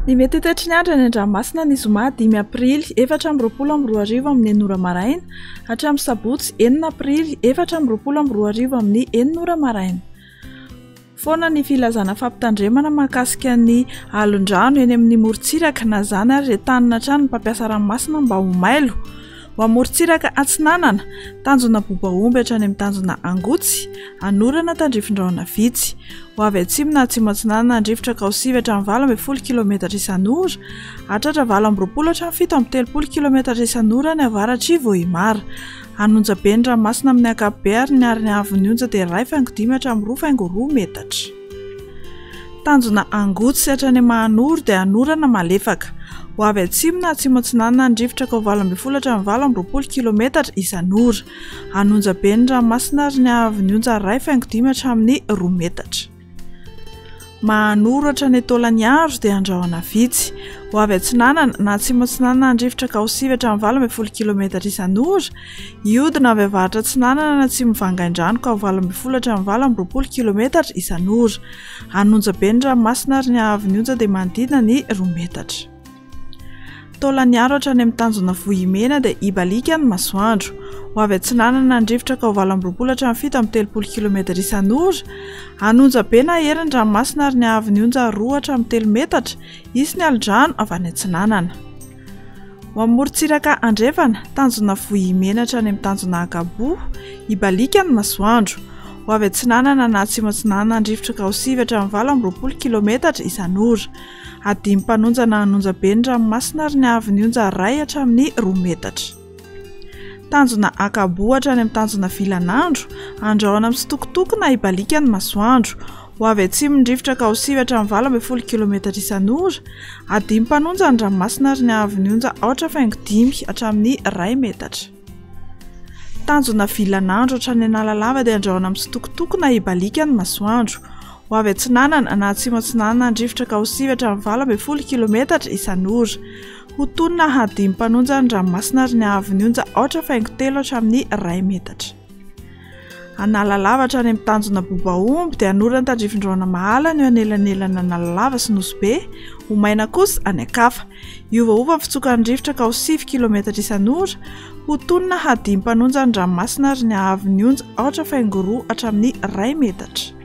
Ny mety tetry ny andro any Andranomasina ny zoma 5 aprily 4:20 amin'ny 9 maraina hatramin'ny sabotsy 9 aprily 4:20 amin'ny 9 maraina. Foana ny filazana fampitandremana mahakasika ny alon-drano eny amin'ny morontsiraka na zany ary retanina trano ny mpampiasa ranomasina mba ho mailo. Ho amorontsiraka Atsinanana, tanjona Bobaomby hatrany amin'ny tanjona Angotsy, Anorana tandrifin-drahona Vitsy. Ho avy atsimo na atsimo Atsinanana andrivotra Kaosivy hatramin'ny 20 km isan'ora, hatratra 20 km isan'ora ny avaratr'i Vohimara. Anonjabe ny ranomasina amin'ny ankapobeny ary ny ariny avy onja dia 1.5 hatramin'ny 2.2 metatra. Tanjona Angotsy hatrany Mahanoro dia Anorana malefaka. Ho avy atsimo na atsimo Atsinanana andrivotra ka 20 hatramin'ny 20 km isan'ora. Anonjabe ny ranomasina ary ny avy onja 1.5 hatramin'ny 2 metatra. Mahanoro hatrany Tolaniaro dia Andrahona Vitsy. Ho avy Atsinanana na atsimo Atsinanana andrivotra Kaosivy hatramin'ny 20 km isan'ora. Iodina avy avaratra Atsinanana na atsimo Vangaindrano ka 20 hatramin'ny 20 km isan'ora. Anonjabe ny ranomasina ary ny avy onja dia manodidina ny 2 metatra. Tolaniaro hatrany amin'ny tanjona Vohimena dia Ibalika ny masoandro. Ho avy Atsinanana andrivotra ka 20 hatramin'ny 30 km isan'ora. Anonjabe na herin'ny ranomasina ary ny avy onja 2 hatramin'ny 3 metatra. Izy ny alon-drano avy any Atsinanana. Ho amorontsiraka Andrefana, tanjona Vohimena hatrany amin'ny tanjona Akabo, Ibalika ny masoandro. Ho avy Atsinanana na atsimo Atsinanana andrivotra Kaosivy hatramin'ny 20 km isan'ora. Adimy mpanonja na anonjabe ny ranomasina ary ny avy onja 1 hatramin'ny 2 metatra. Tanjona Akabo hatrany amin'ny tanjona Vilanandro, Andrahona amin'ny Sitokotoko na Ibalika ny masoandro. Ho avy atsimo ny rivotra Kaosivy hatramin'ny 20 km isan'ora. Adimy mpanonja ny ranomasina ary ny avy onja 8.5 hatramin'ny 1 metatra. Tanjona Vilanandro hatrany Analalava dia Andrahona amin'ny Sitokotoko na Ibalika ny masoandro. Ho avy Atsinanana na atsimo Atsinanana andrivotra Kaosivy hatramin'ny 20 km isan'ora. Ho tonina adimy mpanonja ny ranomasina ary ny avy onja 8.3 hatramin'ny 1 metatra. Analalava hatrany amin'ny tanjona Bobaomby dia Anorana tandrifin-drahona Mahalana eo anelanelana Analalava sy Nosbe. Ho maina kosa any Ankafa. Iovaova ny fitsokan'ny rivotra Kaosivy km isan'ora. Ho tonina adimy mpanonja ny ranomasina ary ny avy onja 8.2 hatramin'ny 1 metatra.